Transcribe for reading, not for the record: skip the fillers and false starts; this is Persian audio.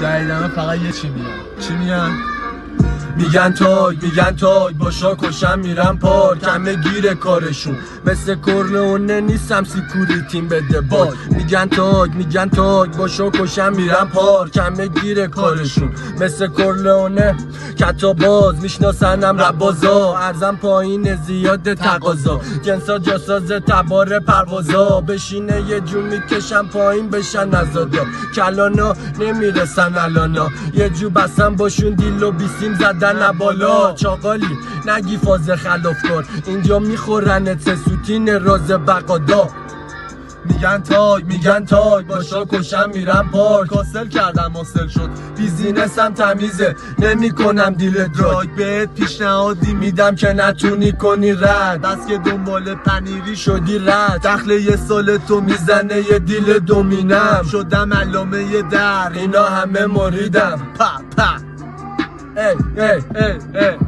جدیدن فقط یه چی میگن میگن توی باشا کشم میرم پار کمه گیره کارشون مثل کرلونه نیستم سیکوریتیم بده باگ میگن توی باشا کشم میرم پار کمه گیره کارشون مثل کرلونه کتا باز میشناسنم ربازا ارزم پایین زیاد تقاضا جنسا جاساز تبار پروازا بشینه یه جون میکشم پایین بشن نزادا کلانا نمیرسن الانا یه جو بسم باشون دیل و بیسیم زدن بالا چاقالی نگی فاز خلاف کن اینجا میخورن سوتین راز بقادا میگن تاگ باشا کشم میرم پارک حاصل کردم حاصل شد بیزینسم تمیزه نمی کنم دیل دراگ بهت پیشنهادی میدم که نتونی کنی رد بس که دنبال پنیری شدی رد دخل یه سال تو میزنه یه دیل دومینم شدم علامه یه در اینا همه مریدم ای